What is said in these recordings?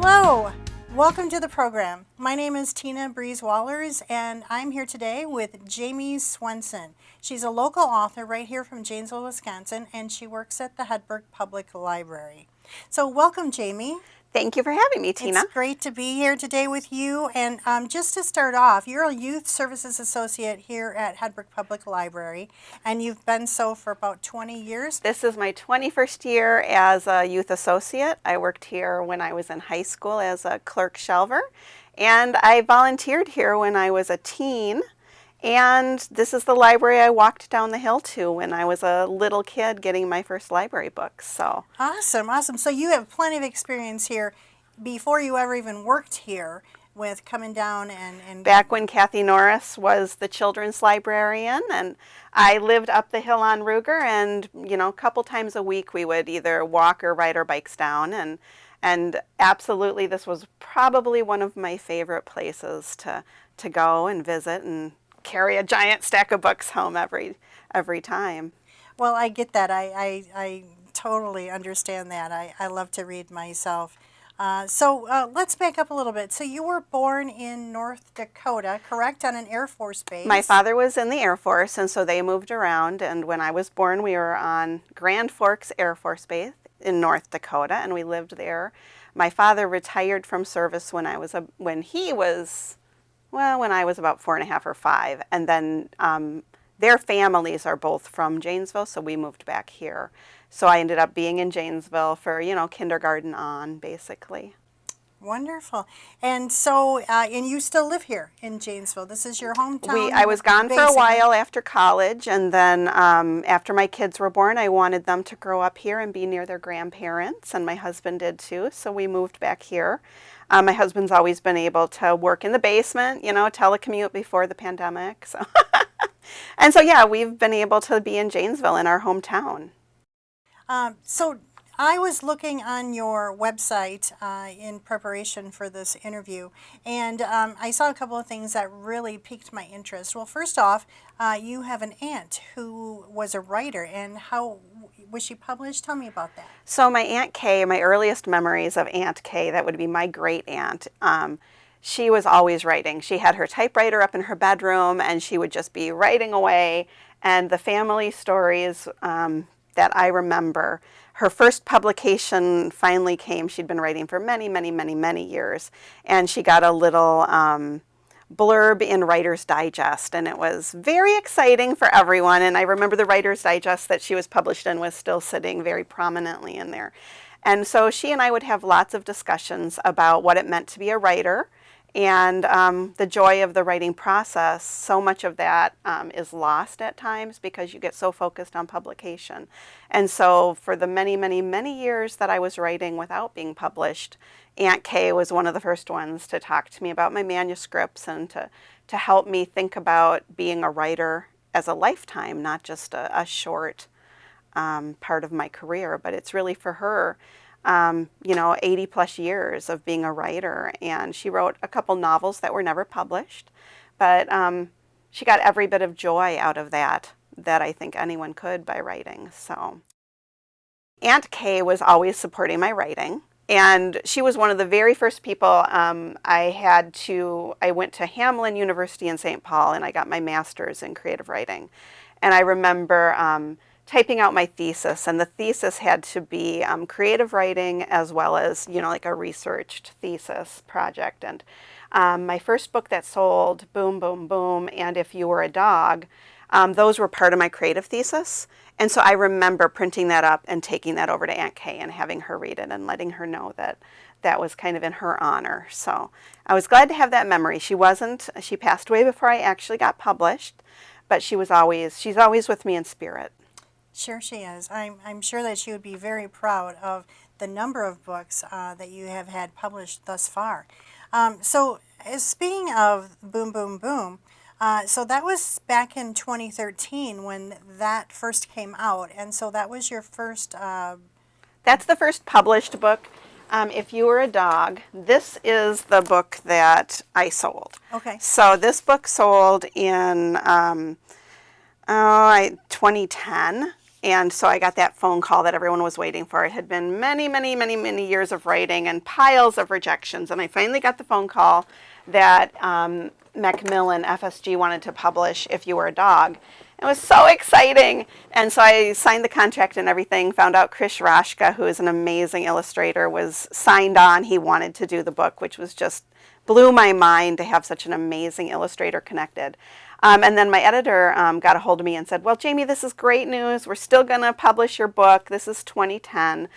Hello, welcome to the program. My name is Tina Breeze-Wallers, and I'm here today with Jamie Swenson. She's a local author right here from Janesville, Wisconsin, and she works at the Hedberg Public Library. So welcome, Jamie. Thank you for having me, Tina. It's great to be here today with you. And just to start off, you're a Youth Services Associate here at Hedberg Public Library, and you've been so for about 20 years. This is my 21st year as a Youth Associate. I worked here when I was in high school as a clerk shelver, and I volunteered here when I was a teen. And this is the library I walked down the hill to when I was a little kid getting my first library books. So awesome. So you have plenty of experience here before you ever even worked here with coming down and back when Kathy Norris was the children's librarian, and I lived up the hill on Ruger, and a couple times a week we would either walk or ride our bikes down, and absolutely this was probably one of my favorite places to go and visit and carry a giant stack of books home every time. Well, I get that. I totally understand that. I love to read myself. So let's back up a little bit. So you were born in North Dakota, correct, on an Air Force base? My father was in the Air Force, and so they moved around. And when I was born, we were on Grand Forks Air Force Base in North Dakota, and we lived there. My father retired from service when I was about 4.5 or 5, and then their families are both from Janesville, so we moved back here. So I ended up being in Janesville for, kindergarten on, basically. Wonderful. And so, and you still live here in Janesville. This is your hometown? I was gone for a while after college, and then after my kids were born, I wanted them to grow up here and be near their grandparents, and my husband did too, so we moved back here. My husband's always been able to work in the basement, telecommute before the pandemic. So, and so, yeah, we've been able to be in Janesville in our hometown. So I was looking on your website in preparation for this interview, and I saw a couple of things that really piqued my interest. Well, first off, you have an aunt who was a writer, and how was she published? Tell me about that. So my Aunt Kay, my earliest memories of Aunt Kay, that would be my great aunt, she was always writing. She had her typewriter up in her bedroom, and she would just be writing away. And the family stories that I remember, her first publication finally came. She'd been writing for many, many, many, many years, and she got a little blurb in Writer's Digest, and it was very exciting for everyone. And I remember the Writer's Digest that she was published in was still sitting very prominently in there. And so she and I would have lots of discussions about what it meant to be a writer and the joy of the writing process. So much of that is lost at times because you get so focused on publication. And so for the many, many, many years that I was writing without being published, Aunt Kay was one of the first ones to talk to me about my manuscripts and to help me think about being a writer as a lifetime, not just a short part of my career. But it's really for her 80 plus years of being a writer, and she wrote a couple novels that were never published, but she got every bit of joy out of that I think anyone could by writing. So Aunt Kay was always supporting my writing, and she was one of the very first people I went to Hamlin University in St. Paul, and I got my master's in creative writing. And I remember typing out my thesis, and the thesis had to be creative writing as well as, like a researched thesis project. And my first book that sold, Boom, Boom, Boom, and If You Were a Dog, those were part of my creative thesis. And so I remember printing that up and taking that over to Aunt Kay and having her read it and letting her know that that was kind of in her honor. So I was glad to have that memory. She passed away before I actually got published, but she's always with me in spirit. Sure she is. I'm sure that she would be very proud of the number of books that you have had published thus far. So speaking of Boom, Boom, Boom, so that was back in 2013 when that first came out, and so that was your first... That's the first published book. If You Were a Dog, this is the book that I sold. Okay. So this book sold in 2010. And so I got that phone call that everyone was waiting for. It had been many, many, many, many years of writing and piles of rejections. And I finally got the phone call that Macmillan FSG wanted to publish If You Were a Dog. It was so exciting. And so I signed the contract and everything, found out Chris Rashka, who is an amazing illustrator, was signed on. He wanted to do the book, which was just blew my mind to have such an amazing illustrator connected. And then my editor got a hold of me and said, well, Jamie, this is great news. We're still going to publish your book. This is 2010.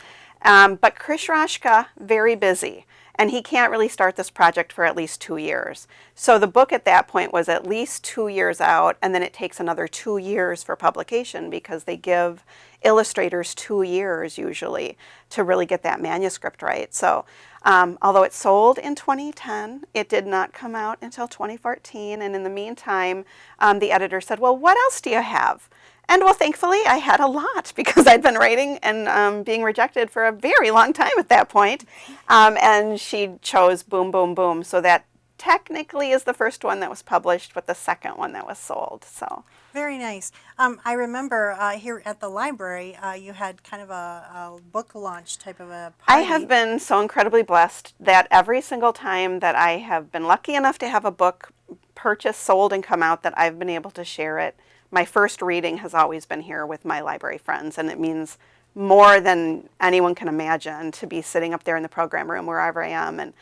But Chris Rashka, very busy. And he can't really start this project for at least 2 years. So the book at that point was at least 2 years out, and then it takes another 2 years for publication because they give illustrators 2 years usually to really get that manuscript right. So although it sold in 2010, it did not come out until 2014. And in the meantime, the editor said, well, what else do you have? And well, thankfully, I had a lot because I'd been writing and being rejected for a very long time at that point. And she chose Boom, Boom, Boom. So that technically is the first one that was published, but the second one that was sold. So Very nice. I remember here at the library, you had kind of a book launch type of a party. I have been so incredibly blessed that every single time that I have been lucky enough to have a book purchased, sold, and come out, that I've been able to share it. My first reading has always been here with my library friends, and it means more than anyone can imagine to be sitting up there in the program room wherever I am and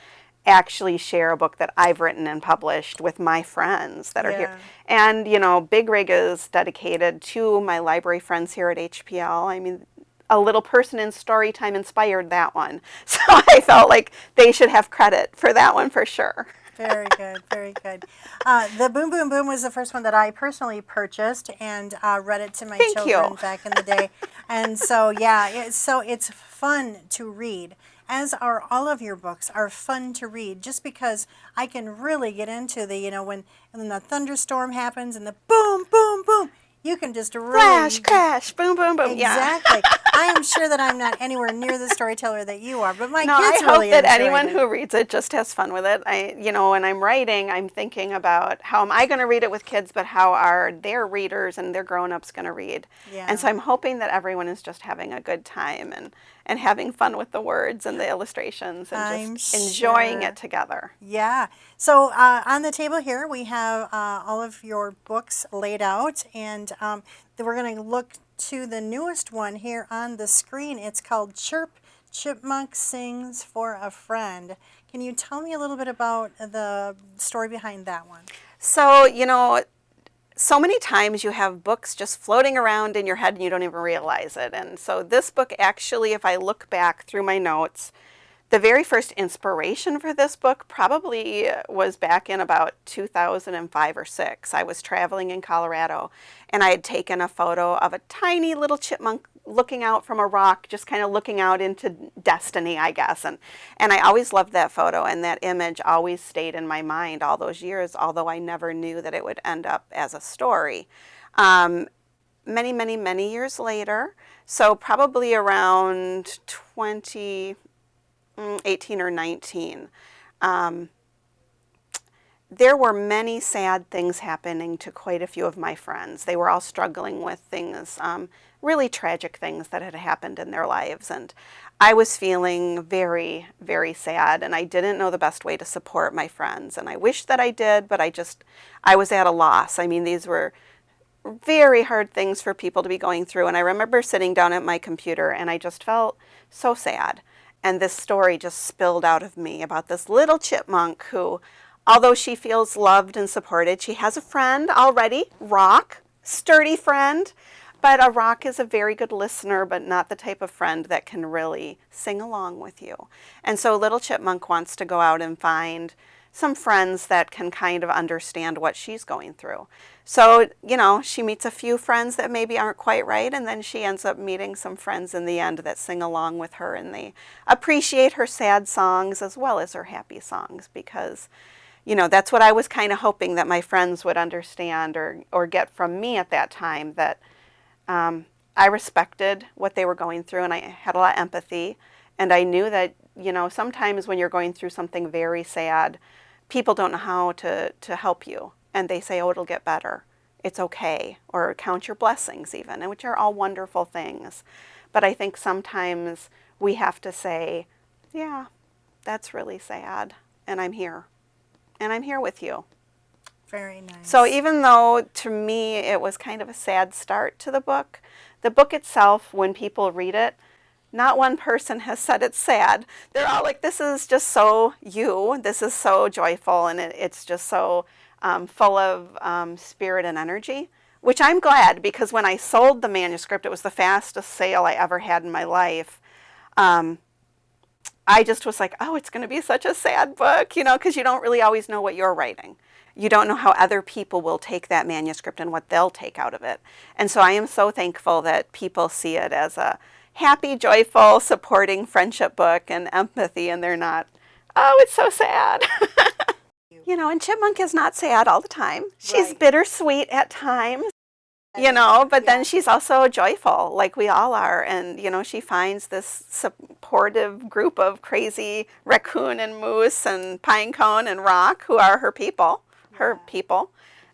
actually share a book that I've written and published with my friends that are here. And, you know, Big Rig is dedicated to my library friends here at HPL. I mean, A Little Person in Storytime inspired that one. So I felt like they should have credit for that one for sure. Very good, very good. The Boom Boom Boom was the first one that I personally purchased and read it to my children back in the day. And so, yeah, it's fun to read, as are all of your books are fun to read, just because I can really get into the, you know, when the thunderstorm happens and the boom, boom, boom. You can just really... Flash, crash, boom, boom, boom. Exactly. I am sure that I'm not anywhere near the storyteller that you are, but my No, kids I hope really that enjoyed anyone it. who reads it just has fun with it. You know, when I'm writing, I'm thinking about how am I going to read it with kids, but how are their readers and their grown-ups going to read? Yeah. And so I'm hoping that everyone is just having a good time and having fun with the words and the illustrations and just enjoying it together. Yeah. So on the table here, we have all of your books laid out, and we're going to look to the newest one here on the screen. It's called Chirp, Chipmunk Sings for a Friend. Can you tell me a little bit about the story behind that one? So, you know, so many times you have books just floating around in your head and you don't even realize it. And so this book actually, if I look back through my notes, the very first inspiration for this book probably was back in about 2005 or 6. I was traveling in Colorado and I had taken a photo of a tiny little chipmunk looking out from a rock, just kind of looking out into destiny, I guess. And I always loved that photo, and that image always stayed in my mind all those years, although I never knew that it would end up as a story. Many, many, many years later, so probably around 2018 or 19, there were many sad things happening to quite a few of my friends. They were all struggling with things, really tragic things that had happened in their lives. And I was feeling very, very sad, and I didn't know the best way to support my friends. And I wish that I did, but I was at a loss. I mean, these were very hard things for people to be going through. And I remember sitting down at my computer and I just felt so sad. And this story just spilled out of me about this little chipmunk who, although she feels loved and supported, she has a friend already, Rock, sturdy friend. But a Rock is a very good listener, but not the type of friend that can really sing along with you. And so little chipmunk wants to go out and find some friends that can kind of understand what she's going through. So, you know, she meets a few friends that maybe aren't quite right, and then she ends up meeting some friends in the end that sing along with her, and they appreciate her sad songs as well as her happy songs, because, you know, that's what I was kind of hoping that my friends would understand or get from me at that time, that I respected what they were going through, and I had a lot of empathy, and I knew that, you know, sometimes when you're going through something very sad, people don't know how to help you, and they say, oh, it'll get better. it's okay, or count your blessings even, and which are all wonderful things. But I think sometimes we have to say, yeah, that's really sad, and I'm here. And I'm here with you. Very nice. So even though to me it was kind of a sad start to the book itself, when people read it, not one person has said it's sad. They're all like, this is just so you, this is so joyful, and it's just so full of spirit and energy, which I'm glad, because when I sold the manuscript, it was the fastest sale I ever had in my life. I just was like, oh, it's going to be such a sad book, because you don't really always know what you're writing. You don't know how other people will take that manuscript and what they'll take out of it. And so I am so thankful that people see it as a happy, joyful, supporting friendship book and empathy, and they're not, oh, it's so sad. And Chipmunk is not sad all the time. She's bittersweet at times. But then she's also joyful, like we all are. And, she finds this supportive group of crazy raccoon and moose and pinecone and rock who are her people.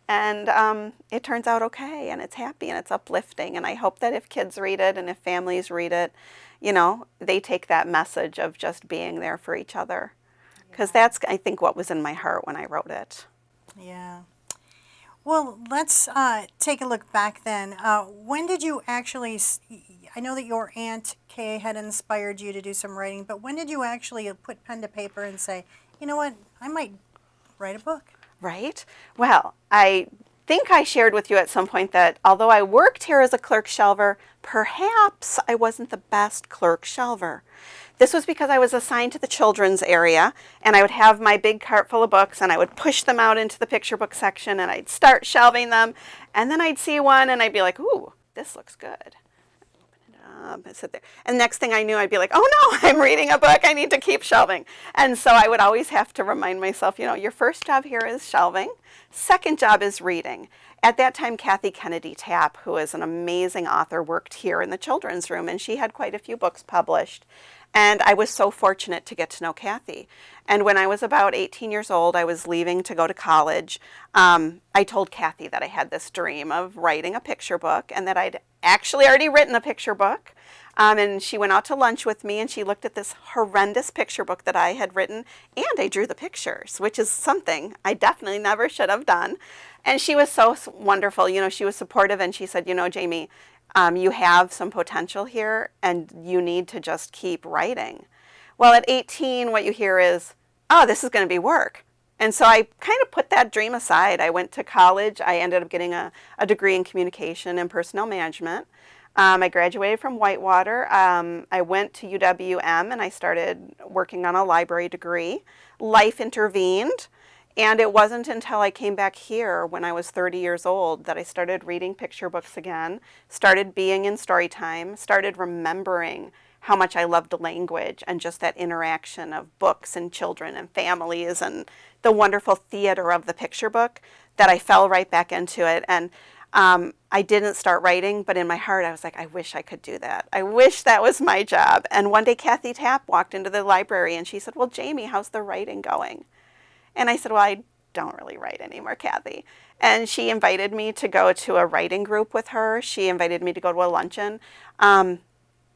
And it turns out okay, and it's happy, and it's uplifting. And I hope that if kids read it and if families read it, they take that message of just being there for each other. Because that's, I think, what was in my heart when I wrote it. Yeah. Well, let's take a look back then. When did you actually, I know that your Aunt Kay had inspired you to do some writing, but when did you actually put pen to paper and say, you know what, I might write a book? Right? Well, I think I shared with you at some point that although I worked here as a clerk shelver, perhaps I wasn't the best clerk shelver. This was because I was assigned to the children's area, and I would have my big cart full of books, and I would push them out into the picture book section, and I'd start shelving them, and then I'd see one, and I'd be like, ooh, this looks good. And sit there. And next thing I knew, I'd be like, oh no, I'm reading a book, I need to keep shelving. And so I would always have to remind myself, your first job here is shelving, second job is reading. At that time, Kathy Kennedy Tapp, who is an amazing author, worked here in the children's room, and she had quite a few books published. And I was so fortunate to get to know Kathy. And when I was about 18 years old, I was leaving to go to college. I told Kathy that I had this dream of writing a picture book, and that I'd actually already written a picture book. And she went out to lunch with me, and she looked at this horrendous picture book that I had written, and I drew the pictures, which is something I definitely never should have done. And she was so wonderful. She was supportive, and she said, Jamie, you have some potential here, and you need to just keep writing. Well, at 18, what you hear is, oh, this is going to be work. And so I kind of put that dream aside. I went to college. I ended up getting a degree in communication and personnel management. I graduated from Whitewater. I went to UWM, and I started working on a library degree. Life intervened. And it wasn't until I came back here when I was 30 years old that I started reading picture books again, started being in story time, started remembering how much I loved language and just that interaction of books and children and families and the wonderful theater of the picture book, that I fell right back into it. And I didn't start writing, but in my heart I was like, I wish I could do that. I wish that was my job. And one day Kathy Tapp walked into the library and she said, well, Jamie, how's the writing going? And I said, well, I don't really write anymore, Kathy. And she invited me to go to a writing group with her. She invited me to go to a luncheon. And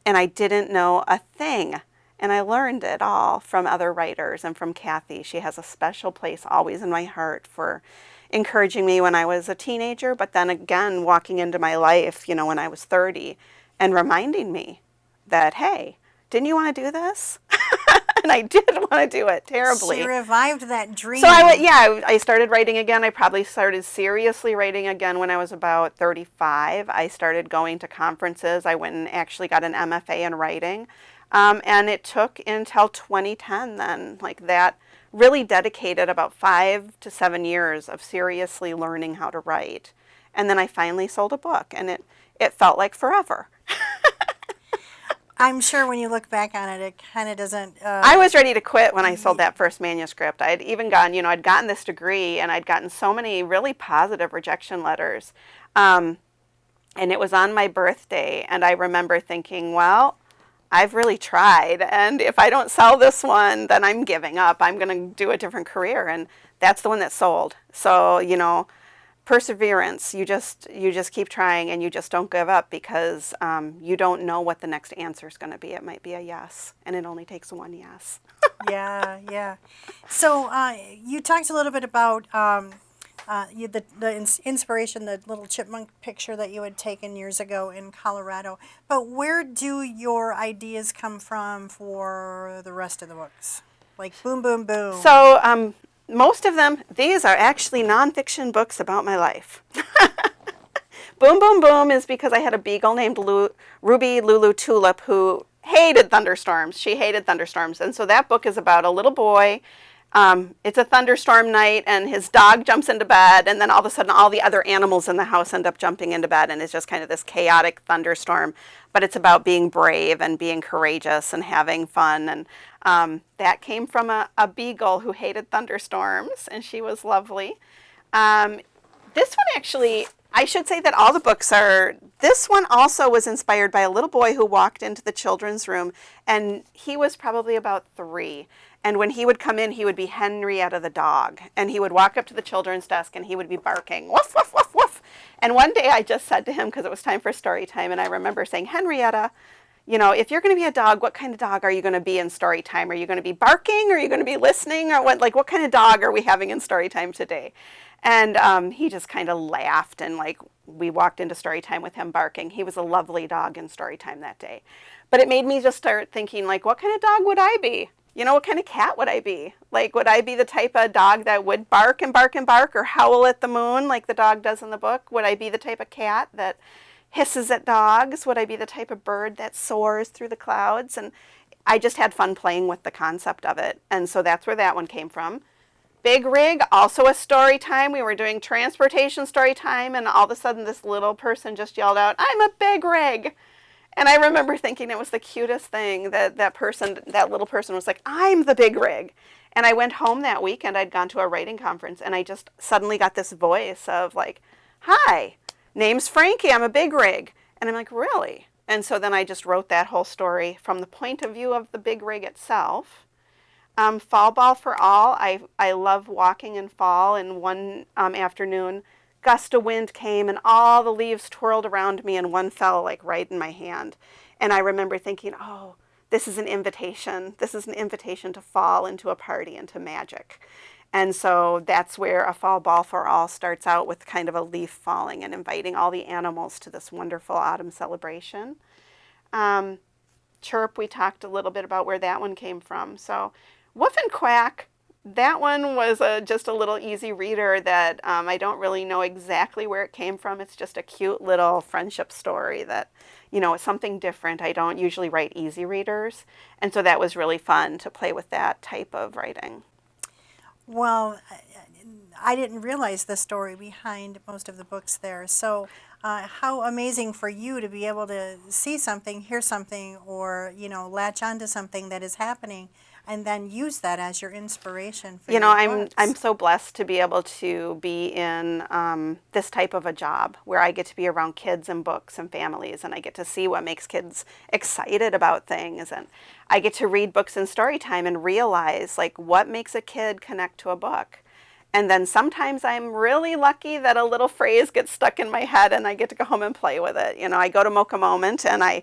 I didn't know a thing. And I learned it all from other writers and from Kathy. She has a special place always in my heart for encouraging me when I was a teenager, but then again, walking into my life, when I was 30, and reminding me that, hey, didn't you want to do this? And I did want to do it terribly. She revived that dream. So I started writing again. I probably started seriously writing again when I was about 35. I started going to conferences. I went and actually got an MFA in writing. And it took until 2010 then, like that, really dedicated about 5 to 7 years of seriously learning how to write. And then I finally sold a book, and it felt like forever. I'm sure when you look back on it, it kind of doesn't... I was ready to quit when I sold that first manuscript. I'd even gotten, I'd gotten this degree, and I'd gotten so many really positive rejection letters. And it was on my birthday, and I remember thinking, well, I've really tried, and if I don't sell this one, then I'm giving up. I'm going to do a different career, and that's the one that sold. So, perseverance. You just keep trying, and you just don't give up, because you don't know what the next answer is going to be. It might be a yes, and it only takes one yes. Yeah, yeah. So you talked a little bit about inspiration, the little chipmunk picture that you had taken years ago in Colorado. But where do your ideas come from for the rest of the books? Like Boom Boom Boom. So most of them, these are actually nonfiction books about my life. Boom Boom Boom is because I had a beagle named Ruby Lulu Tulip who hated thunderstorms. She hated thunderstorms. And so that book is about a little boy. It's a thunderstorm night, and his dog jumps into bed, and then all of a sudden all the other animals in the house end up jumping into bed, and it's just kind of this chaotic thunderstorm. But it's about being brave and being courageous and having fun. And that came from a beagle who hated thunderstorms, and she was lovely. This one actually, I should say that all the books are, this one also was inspired by a little boy who walked into the children's room, and he was probably about 3. And when he would come in, he would be Henrietta the dog. And he would walk up to the children's desk, and he would be barking, woof, woof, woof, woof. And one day I just said to him, because it was time for story time, and I remember saying, Henrietta, you know, if you're going to be a dog, what kind of dog are you going to be in story time? Are you going to be barking? Or are you going to be listening? Or what kind of dog are we having in story time today? And he just kind of laughed, and we walked into story time with him barking. He was a lovely dog in story time that day. But it made me just start thinking, what kind of dog would I be? You know, what kind of cat would I be? Would I be the type of dog that would bark and bark and bark, or howl at the moon like the dog does in the book? Would I be the type of cat that hisses at dogs? Would I be the type of bird that soars through the clouds? And I just had fun playing with the concept of it. And so that's where that one came from. Big Rig, also a story time. We were doing transportation story time, and all of a sudden this little person just yelled out, "I'm a big rig." And I remember thinking it was the cutest thing that that little person was like, "I'm the big rig." And I went home that weekend. I'd gone to a writing conference, and I just suddenly got this voice of "Hi, name's Frankie, I'm a big rig." And I'm like, "Really?" And so then I just wrote that whole story from the point of view of the big rig itself. Fall Ball for All, I love walking in fall, and one afternoon, gust of wind came, and all the leaves twirled around me, and one fell right in my hand. And I remember thinking, oh, this is an invitation. This is an invitation to fall into a party, into magic. And so that's where A Fall Ball for All starts out, with kind of a leaf falling and inviting all the animals to this wonderful autumn celebration. Chirp, we talked a little bit about where that one came from. So Woof and Quack, that one was just a little easy reader that I don't really know exactly where it came from. It's just a cute little friendship story that, it's something different. I don't usually write easy readers. And so that was really fun to play with that type of writing. Well, I didn't realize the story behind most of the books there. So how amazing for you to be able to see something, hear something, or, latch onto something that is happening, and then use that as your inspiration for your books. I'm so blessed to be able to be in this type of a job where I get to be around kids and books and families, and I get to see what makes kids excited about things, and I get to read books in story time and realize what makes a kid connect to a book. And then sometimes I'm really lucky that a little phrase gets stuck in my head, and I get to go home and play with it. I go to Mocha Moment, and I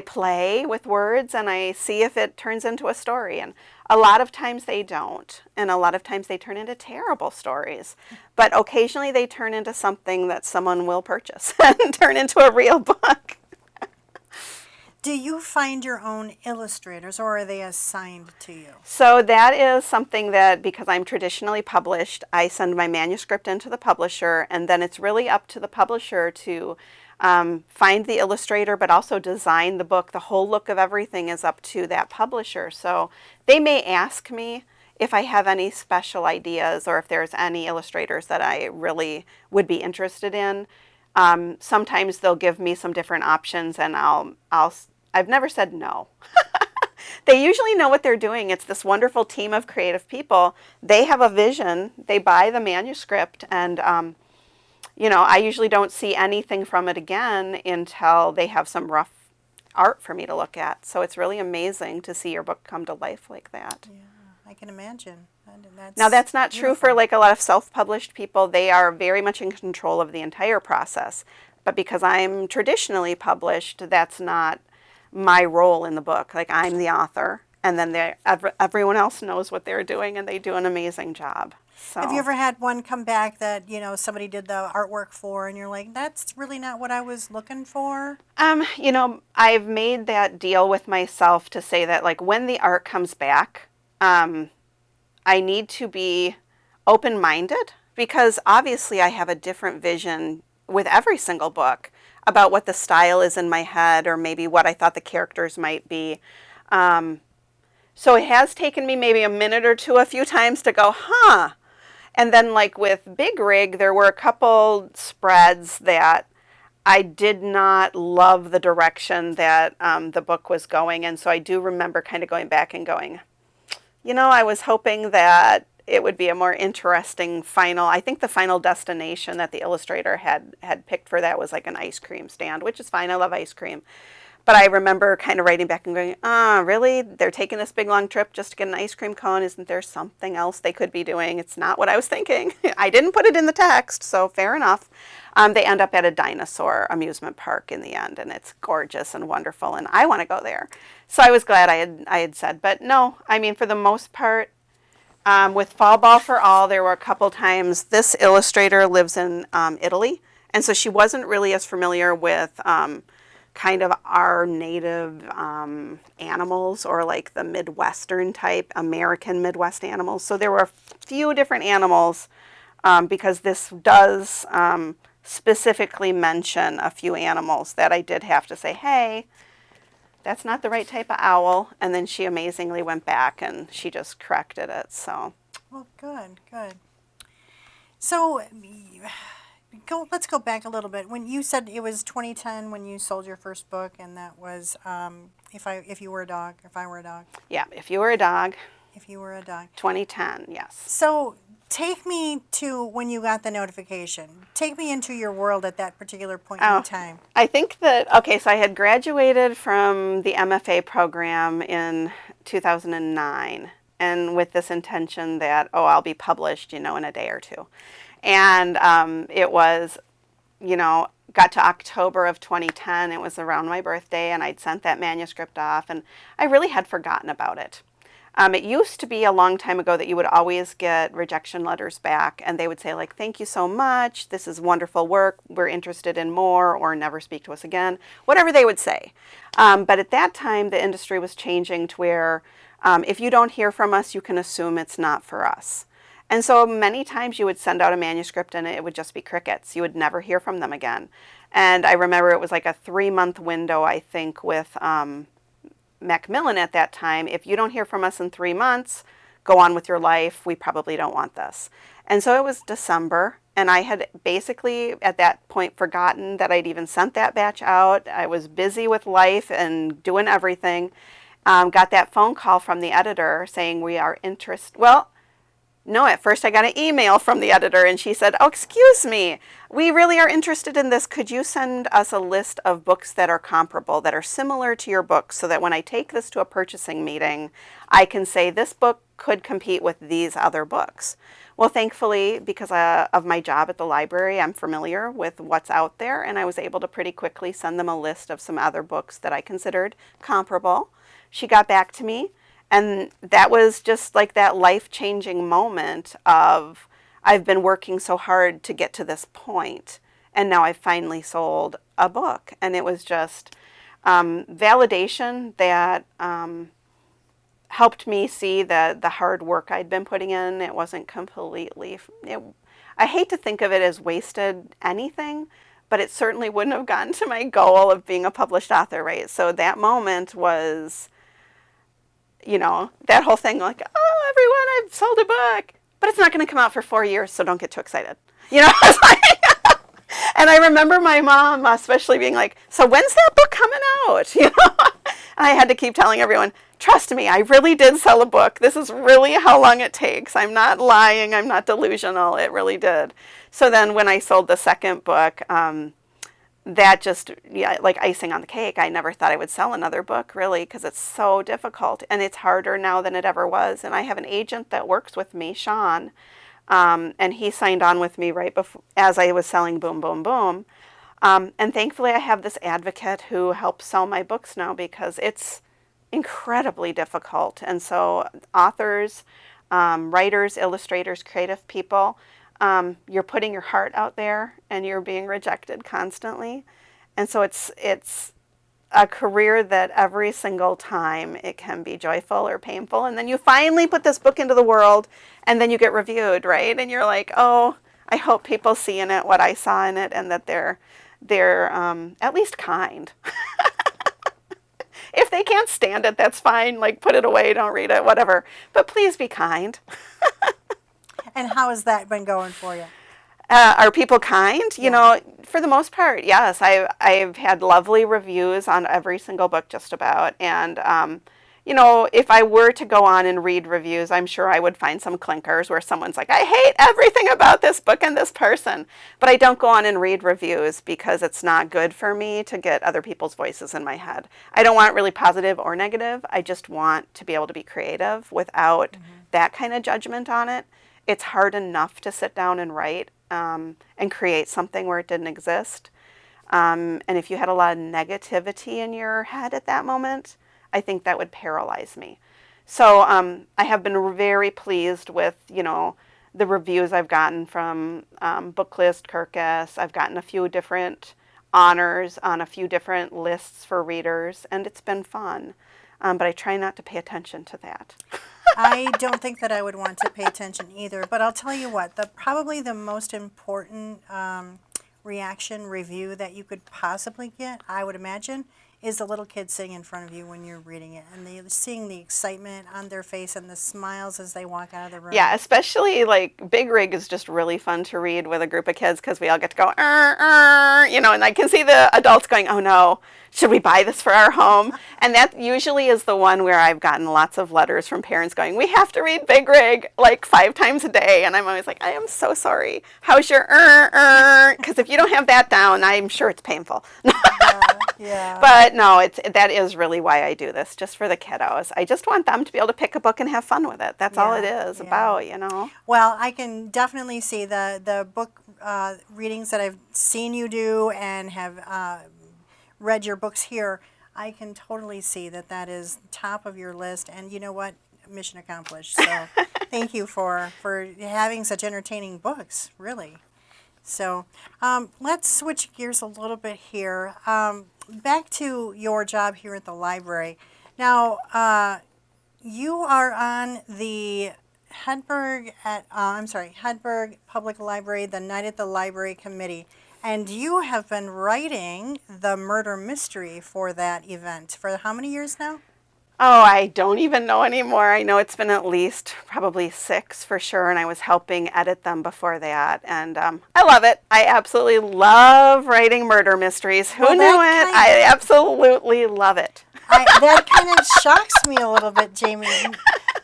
play with words, and I see if it turns into a story. And a lot of times they don't. And a lot of times they turn into terrible stories. But occasionally they turn into something that someone will purchase and turn into a real book. Do you find your own illustrators, or are they assigned to you? So that is something that, because I'm traditionally published, I send my manuscript into the publisher, and then it's really up to the publisher to find the illustrator, but also design the book. The whole look of everything is up to that publisher. So they may ask me if I have any special ideas, or if there's any illustrators that I really would be interested in. Sometimes they'll give me some different options, and I've never said no. They usually know what they're doing. It's this wonderful team of creative people. They have a vision. They buy the manuscript, and I usually don't see anything from it again until they have some rough art for me to look at. So it's really amazing to see your book come to life like that. Yeah, I can imagine. Now, that's not true for beautiful. like a lot of self-published people. They are very much in control of the entire process. But because I'm traditionally published, that's not my role in the book. Like, I'm the author, and then everyone else knows what they're doing, and they do an amazing job. So, Have you ever had one come back that, somebody did the artwork for and you're like, that's really not what I was looking for? I've made that deal with myself to say that, like, when the art comes back, I need to be open-minded, because obviously I have a different vision with every single book about what the style is in my head, or maybe what I thought the characters might be. So it has taken me maybe a minute or two a few times to go, huh. And then, like with Big Rig, there were a couple spreads that I did not love the direction that the book was going. And so I do remember kind of going back and going, I was hoping that it would be a more interesting final. I think the final destination that the illustrator had picked for that was like an ice cream stand, which is fine. I love ice cream. But I remember kind of writing back and going, really? They're taking this big long trip just to get an ice cream cone? Isn't there something else they could be doing? It's not what I was thinking. I didn't put it in the text, so fair enough. They end up at a dinosaur amusement park in the end, and it's gorgeous and wonderful, and I want to go there. So I was glad I had said. But no, I mean, for the most part, with Fall Ball for All, there were a couple times. This illustrator lives in Italy, and so she wasn't really as familiar with kind of our native animals, or like the Midwestern type, American Midwest animals. So there were a few different animals, because this does specifically mention a few animals that I did have to say, hey, that's not the right type of owl. And then she amazingly went back and she just corrected it. So, Well, good, good. So, let's go back a little bit. When you said it was 2010 when you sold your first book, and that was if you were a dog, if I were a dog, yeah, if you were a dog, if you were a dog. 2010, yes. So take me to when you got the notification. Take me into your world at that particular point in time. I think that, okay, so I had graduated from the MFA program in 2009, and with this intention that, I'll be published, in a day or two. And it was, got to October of 2010. It was around my birthday, and I'd sent that manuscript off, and I really had forgotten about it. It used to be a long time ago that you would always get rejection letters back, and they would say, like, thank you so much, this is wonderful work, we're interested in more, or never speak to us again, whatever they would say. But at that time, the industry was changing to where if you don't hear from us, you can assume it's not for us. And so many times you would send out a manuscript and it would just be crickets. You would never hear from them again. And I remember it was like a 3-month window, I think, with Macmillan at that time. If you don't hear from us in 3 months, go on with your life. We probably don't want this. And so it was December, and I had basically at that point forgotten that I'd even sent that batch out. I was busy with life and doing everything. Got that phone call from the editor saying we are interested. Well, no, at first I got an email from the editor, and she said, excuse me, we really are interested in this. Could you send us a list of books that are comparable, that are similar to your book, so that when I take this to a purchasing meeting, I can say this book could compete with these other books. Well, thankfully, because of my job at the library, I'm familiar with what's out there, and I was able to pretty quickly send them a list of some other books that I considered comparable. She got back to me. And that was just like that life-changing moment of, I've been working so hard to get to this point, and now I've finally sold a book. And it was just validation that helped me see the hard work I'd been putting in. It wasn't completely, I hate to think of it as wasted anything, but it certainly wouldn't have gotten to my goal of being a published author, right? So that moment was, that whole thing, like, everyone, I've sold a book, but it's not going to come out for 4 years, so don't get too excited. It's like, and I remember my mom especially being like, so when's that book coming out? I had to keep telling everyone, trust me, I really did sell a book. This is really how long it takes. I'm not lying. I'm not delusional. It really did. So then when I sold the second book, that just, yeah, like icing on the cake. I never thought I would sell another book, really, because it's so difficult, and it's harder now than it ever was. And I have an agent that works with me, Sean, and he signed on with me right before, as I was selling Boom Boom Boom. And thankfully, I have this advocate who helps sell my books now, because it's incredibly difficult. And so authors, writers, illustrators, creative people, you're putting your heart out there and you're being rejected constantly. And so it's a career that every single time it can be joyful or painful. And then you finally put this book into the world and then you get reviewed, right? And you're like, oh, I hope people see in it what I saw in it, and that they're at least kind. If they can't stand it, that's fine. Like, put it away, don't read it, whatever. But please be kind. And how has that been going for you? Are people kind? You know, for the most part, yes. I've had lovely reviews on every single book, just about. And, you know, if I were to go on and read reviews, I'm sure I would find some clinkers where someone's like, I hate everything about this book and this person. But I don't go on and read reviews because it's not good for me to get other people's voices in my head. I don't want really positive or negative. I just want to be able to be creative without that kind of judgment on it. It's hard enough to sit down and write and create something where it didn't exist. And if you had a lot of negativity in your head at that moment, I think that would paralyze me. So I have been very pleased with, you know, the reviews I've gotten from Booklist, Kirkus. I've gotten a few different honors on a few different lists for readers, and it's been fun. But I try not to pay attention to that. I don't think that I would want to pay attention either, but I'll tell you what, probably the most important reaction review that you could possibly get, I would imagine, is the little kid sitting in front of you when you're reading it, and seeing the excitement on their face and the smiles as they walk out of the room. Yeah, especially like Big Rig is just really fun to read with a group of kids, because we all get to go, you know, and I can see the adults going, oh no, should we buy this for our home? And that usually is the one where I've gotten lots of letters from parents going, we have to read Big Rig like 5 times a day. And I'm always like, I am so sorry. How's your Because if you don't have that down, I'm sure it's painful. Yeah. But no, that is really why I do this, just for the kiddos. I just want them to be able to pick a book and have fun with it. That's all it is about, you know. Well, I can definitely see the book readings that I've seen you do and have read your books here. I can totally see that is top of your list. And you know what? Mission accomplished. So thank you for having such entertaining books, really. So let's switch gears a little bit here. Back to your job here at the library. Now, you are on the Hedberg Public Library, the Night at the Library Committee, and you have been writing the murder mystery for that event for how many years now? Oh, I don't even know anymore. I know it's been at least probably 6 for sure, and I was helping edit them before that. And I love it. I absolutely love writing murder mysteries. Who knew it? I absolutely love it. That kind of shocks me a little bit, Jamie.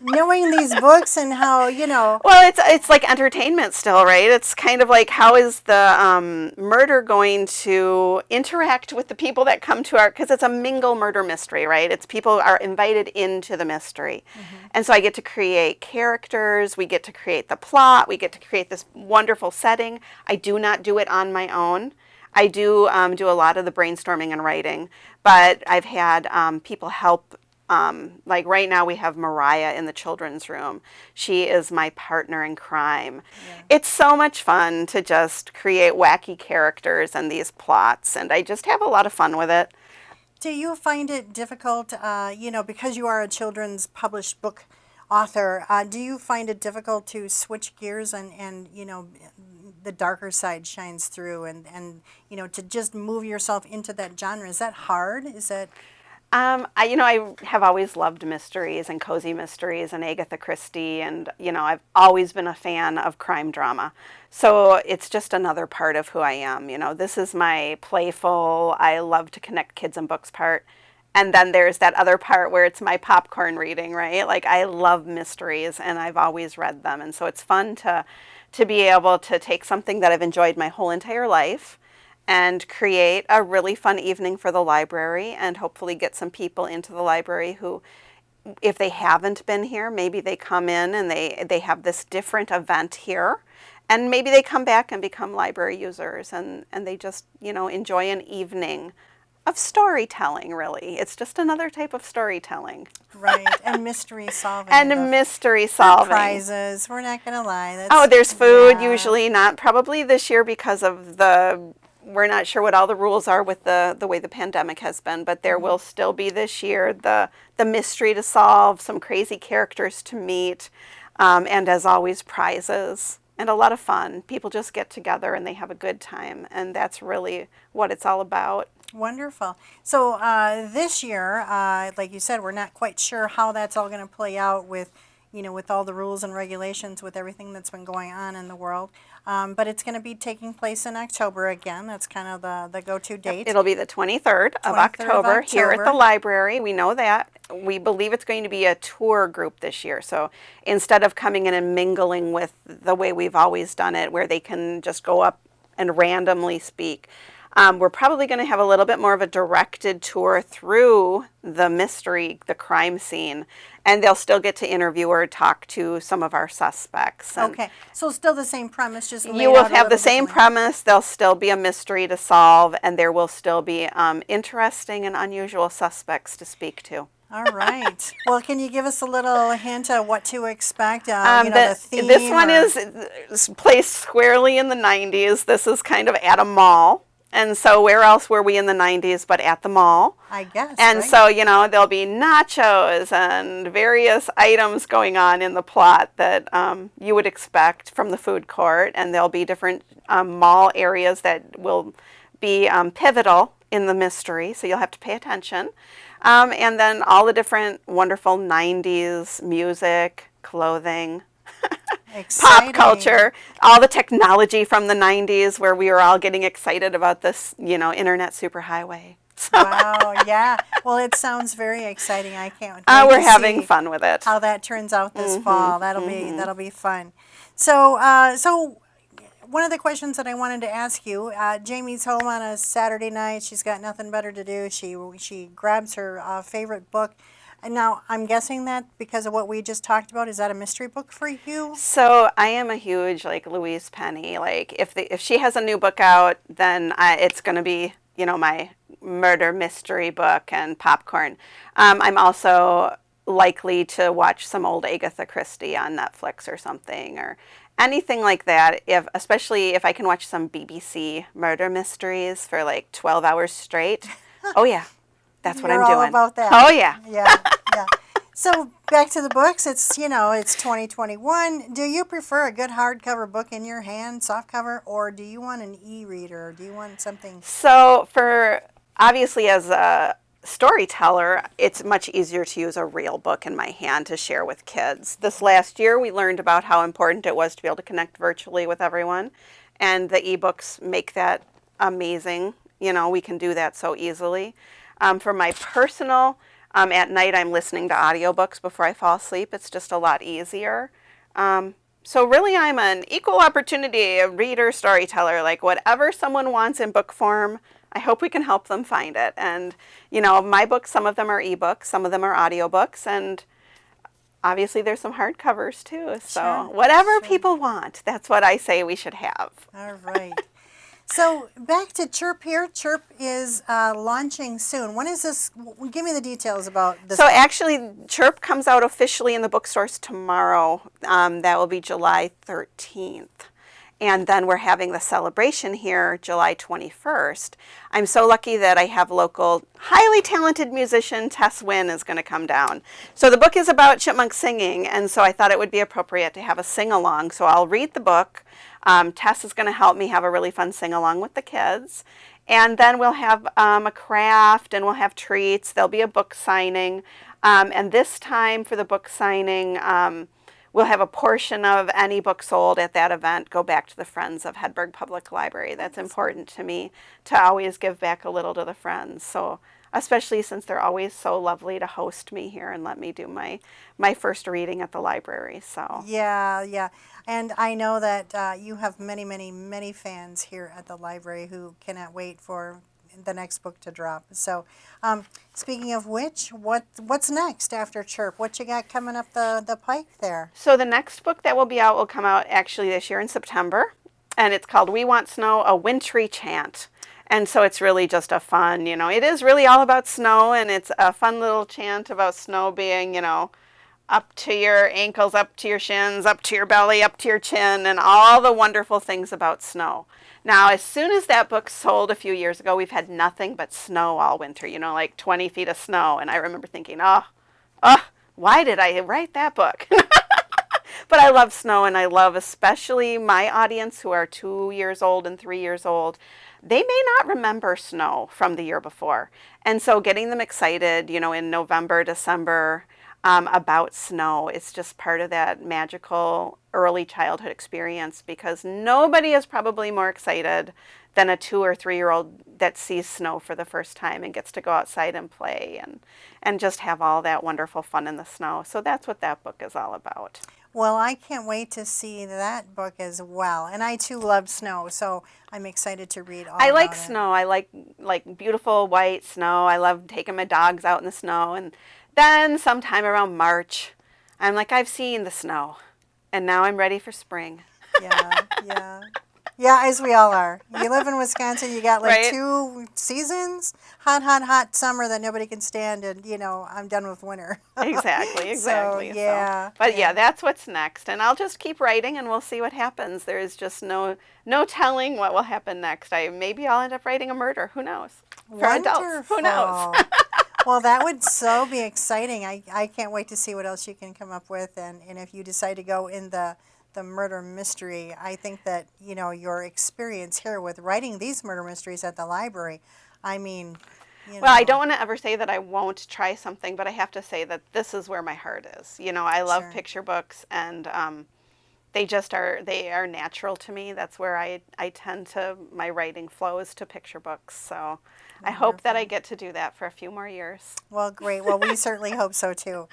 Knowing these books and how, you know. Well, it's like entertainment still, right? It's kind of like, how is the murder going to interact with the people that come to because it's a mingle murder mystery, right? It's people are invited into the mystery. And so I get to create characters, we get to create the plot, we get to create this wonderful setting. I do not do it on my own. I do do a lot of the brainstorming and writing, but I've had people help. Like right now we have Mariah in the children's room. She is my partner in crime. It's so much fun to just create wacky characters and these plots, and I just have a lot of fun with it. Do you find it difficult, you know, because you are a children's published book author, do you find it difficult to switch gears and you know, the darker side shines through and you know, to just move yourself into that genre? Is that hard? Is that... I have always loved mysteries and cozy mysteries and Agatha Christie, and, you know, I've always been a fan of crime drama. So it's just another part of who I am. You know, this is my playful, I love to connect kids and books part. And then there's that other part where it's my popcorn reading, right? Like, I love mysteries and I've always read them. And so it's fun to be able to take something that I've enjoyed my whole entire life and create a really fun evening for the library, and hopefully get some people into the library who, if they haven't been here, maybe they come in and they have this different event here, and maybe they come back and become library users, and they just, enjoy an evening of storytelling, really. It's just another type of storytelling. Right, and mystery solving. And mystery solving. Prizes, we're not going to lie. There's food, usually not probably this year because of we're not sure what all the rules are with the way the pandemic has been, but there will still be this year the mystery to solve, some crazy characters to meet, and as always, prizes. And a lot of fun. People just get together and they have a good time, and that's really what it's all about. Wonderful. So this year, like you said, we're not quite sure how that's all going to play out with, with all the rules and regulations, with everything that's been going on in the world. But it's going to be taking place in October again. That's kind of the go-to date. It'll be the 23rd of October here at the library. We know that. We believe it's going to be a tour group this year. So instead of coming in and mingling with the way we've always done it, where they can just go up and randomly speak, we're probably going to have a little bit more of a directed tour through the mystery, the crime scene, and they'll still get to interview or talk to some of our suspects. Okay, so still the same premise, just laid you will out a have the little same differently. premise. There'll still be a mystery to solve, and there will still be interesting and unusual suspects to speak to. All right. Well, can you give us a little hint of what to expect? The theme. This one is placed squarely in the 90s. This is kind of at a mall. And so where else were we in the 90s but at the mall? I guess. And right? so, there'll be nachos and various items going on in the plot that you would expect from the food court. And there'll be different mall areas that will be pivotal in the mystery, so you'll have to pay attention. And then all the different wonderful 90s music, clothing, pop culture, all the technology from the 90s where we were all getting excited about this, internet superhighway. Wow, yeah. Well, it sounds very exciting. I can't wait We're to having see fun with it. how that turns out this fall. That'll be fun. So, one of the questions that I wanted to ask you, Jamie's home on a Saturday night. She's got nothing better to do. She grabs her favorite book. And now I'm guessing that because of what we just talked about, is that a mystery book for you? So I am a huge Louise Penny. If she has a new book out, then it's going to be my murder mystery book and popcorn. I'm also likely to watch some old Agatha Christie on Netflix or something, or anything like that. Especially if I can watch some BBC murder mysteries for 12 hours straight. Oh yeah. That's what I'm doing. You're all about that. Oh, yeah. Yeah. So back to the books. It's 2021. Do you prefer a good hardcover book in your hand, softcover, or do you want an e-reader? Or do you want something? So obviously as a storyteller, it's much easier to use a real book in my hand to share with kids. This last year, we learned about how important it was to be able to connect virtually with everyone, and the ebooks make that amazing. We can do that so easily. For my personal, at night I'm listening to audiobooks before I fall asleep. It's just a lot easier. So really I'm an equal opportunity reader, storyteller, whatever someone wants in book form, I hope we can help them find it. And, my books, some of them are ebooks, some of them are audiobooks, and obviously there's some hardcovers too. So whatever people want, that's what I say we should have. All right. So back to Chirp here. Chirp is launching soon. When is this? Give me the details about this. So actually, Chirp comes out officially in the bookstores tomorrow. That will be July 13th. And then we're having the celebration here July 21st. I'm so lucky that I have local, highly talented musician Tess Wynn is going to come down. So the book is about Chipmunk Singing, and so I thought it would be appropriate to have a sing-along. So I'll read the book. Tess is going to help me have a really fun sing-along with the kids. And then we'll have a craft, and we'll have treats. There'll be a book signing. And this time for the book signing, we'll have a portion of any book sold at that event go back to the Friends of Hedberg Public Library. That's important to me, to always give back a little to the Friends. So especially since they're always so lovely to host me here and let me do my first reading at the library. So Yeah, yeah. And I know that you have many, many, many fans here at the library who cannot wait for the next book to drop. So, speaking of which, what's next after Chirp? What you got coming up the pike there? So the next book that will be out will come out actually this year in September, and it's called We Want Snow, A Wintry Chant. And so it's really just a fun, it is really all about snow, and it's a fun little chant about snow being, up to your ankles, up to your shins, up to your belly, up to your chin, and all the wonderful things about snow. Now, as soon as that book sold a few years ago, we've had nothing but snow all winter, like 20 feet of snow. And I remember thinking, why did I write that book? But I love snow, and I love especially my audience who are 2 years old and 3 years old. They may not remember snow from the year before. And so getting them excited, in November, December, about snow, it's just part of that magical early childhood experience, because nobody is probably more excited than a 2 or 3 year old that sees snow for the first time and gets to go outside and play and just have all that wonderful fun in the snow. So that's what that book is all about. Well, I can't wait to see that book as well. And I too love snow, so I'm excited to read all I about like it. snow. I like beautiful white snow. I love taking my dogs out in the snow. And then sometime around March, I'm like, I've seen the snow, and now I'm ready for spring. Yeah, yeah. Yeah, as we all are. You live in Wisconsin, you got like Right? 2 seasons, hot summer that nobody can stand, and I'm done with winter. Exactly. So, yeah. But yeah, that's what's next, and I'll just keep writing, and we'll see what happens. There is just no telling what will happen next. Maybe I'll end up writing a murder. Who knows? For adults, who knows? Well, that would so be exciting. I can't wait to see what else you can come up with, and if you decide to go in the murder mystery. I think that, your experience here with writing these murder mysteries at the library, I mean, Well, I don't want to ever say that I won't try something, but I have to say that this is where my heart is. I love Sure. picture books, and they are natural to me. That's where I tend to, my writing flows to picture books. So I hope that I get to do that for a few more years. Well, great. Well, we certainly hope so too.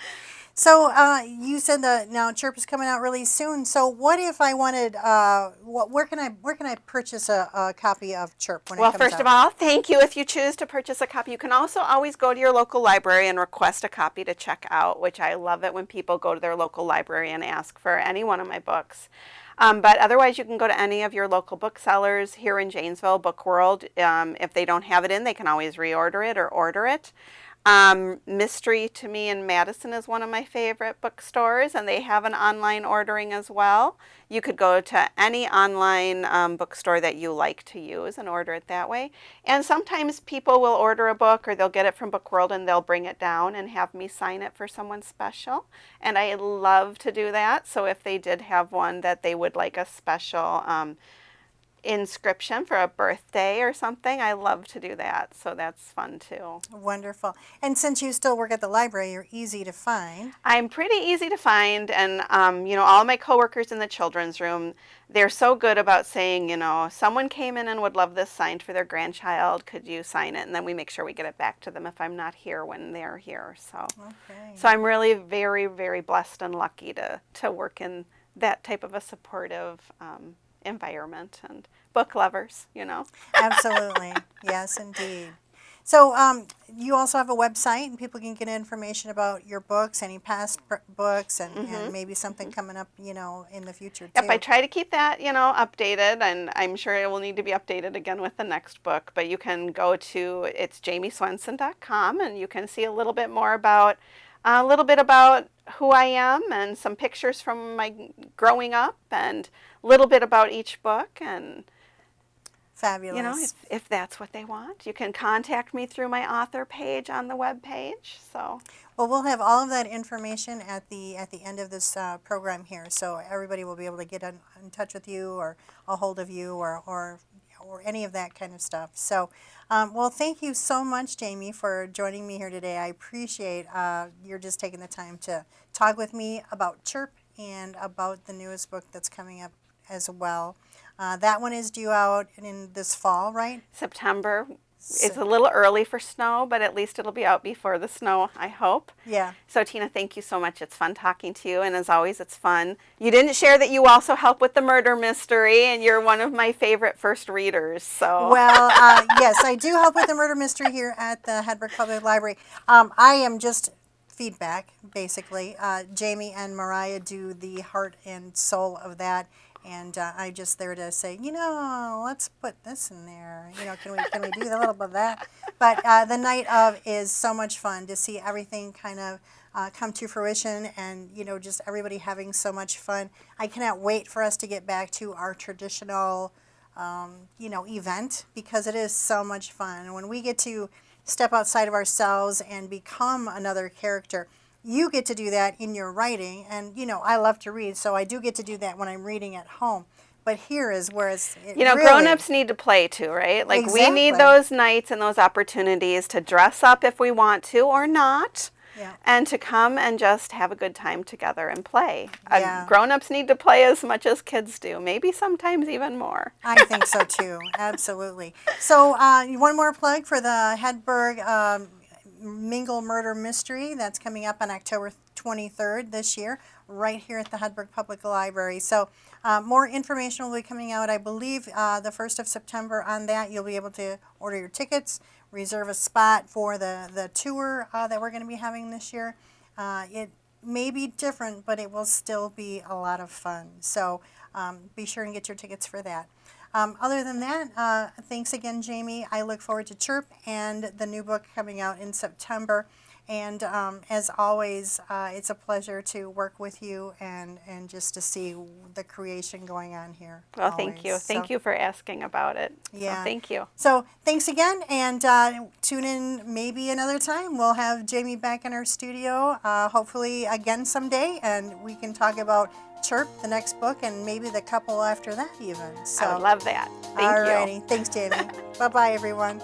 So you said that now Chirp is coming out really soon. So what if I wanted? Where can I purchase a copy of Chirp when it Well, comes out? first of all, thank you if you choose to purchase a copy. You can also always go to your local library and request a copy to check out, which I love it when people go to their local library and ask for any one of my books. But otherwise, you can go to any of your local booksellers here in Janesville, Book World. If they don't have it in, they can always reorder it or order it. Mystery to Me in Madison is one of my favorite bookstores, and they have an online ordering as well. You could go to any online bookstore that you like to use and order it that way. And sometimes people will order a book, or they'll get it from Book World and they'll bring it down and have me sign it for someone special. And I love to do that. So if they did have one that they would like a special inscription for a birthday or something, I love to do that. So that's fun too. Wonderful. And since you still work at the library, you're easy to find. I'm pretty easy to find, and all my coworkers in the children's room, they're so good about saying, someone came in and would love this signed for their grandchild. Could you sign it? And then we make sure we get it back to them if I'm not here when they're here. So, Okay. so I'm really very, very blessed and lucky to work in that type of a supportive environment, and book lovers, Absolutely. Yes, indeed. So you also have a website, and people can get information about your books, any past books, and maybe something coming up, in the future too. Yep, I try to keep that, updated, and I'm sure it will need to be updated again with the next book. But you can go to, it's jamieswenson.com, and you can see a little bit more about, who I am, and some pictures from my growing up, and a little bit about each book, and Fabulous. if that's what they want. You can contact me through my author page on the web page. So, Well, we'll have all of that information at the end of this program here, so everybody will be able to get in touch with you, or a hold of you, or any of that kind of stuff. So, well, thank you so much, Jamie, for joining me here today. I appreciate you're just taking the time to talk with me about Chirp and about the newest book that's coming up as well. That one is due out in this fall, right? September. It's a little early for snow, but at least it'll be out before the snow, I hope. Yeah. So Tina, thank you so much. It's fun talking to you, and as always, it's fun. You didn't share that you also help with the murder mystery, and you're one of my favorite first readers. So Well, yes, I do help with the murder mystery here at the Hedberg Public Library. I am just feedback, basically. Jamie and Mariah do the heart and soul of that. And I'm just there to say, let's put this in there. Can we do a little bit of that? But the night of is so much fun to see everything kind of come to fruition, and just everybody having so much fun. I cannot wait for us to get back to our traditional, event, because it is so much fun. And when we get to step outside of ourselves and become another character. You get to do that in your writing, and I love to read, so I do get to do that when I'm reading at home. But here is where grown-ups need to play too, right? Like we need those nights and those opportunities to dress up if we want to or not, and to come and just have a good time together and play. Grown-ups need to play as much as kids do, maybe sometimes even more. I think so too, absolutely. So one more plug for the Hedberg Mingle Murder Mystery that's coming up on October 23rd this year, right here at the Hedberg Public Library. So more information will be coming out, I believe, the 1st of September on that. You'll be able to order your tickets, reserve a spot for the tour that we're going to be having this year. It may be different, but it will still be a lot of fun. So be sure and get your tickets for that. Other than that, thanks again, Jamie. I look forward to Chirp and the new book coming out in September. And as always, it's a pleasure to work with you and just to see the creation going on here. Well, thank you. Thank you for asking about it. Yeah. So thank you. So thanks again, and tune in maybe another time. We'll have Jamie back in our studio, hopefully again someday, and we can talk about Chirp, the next book, and maybe the couple after that even. So I would love that. Thank you. Alrighty. Thanks, Jamie. Bye-bye, everyone.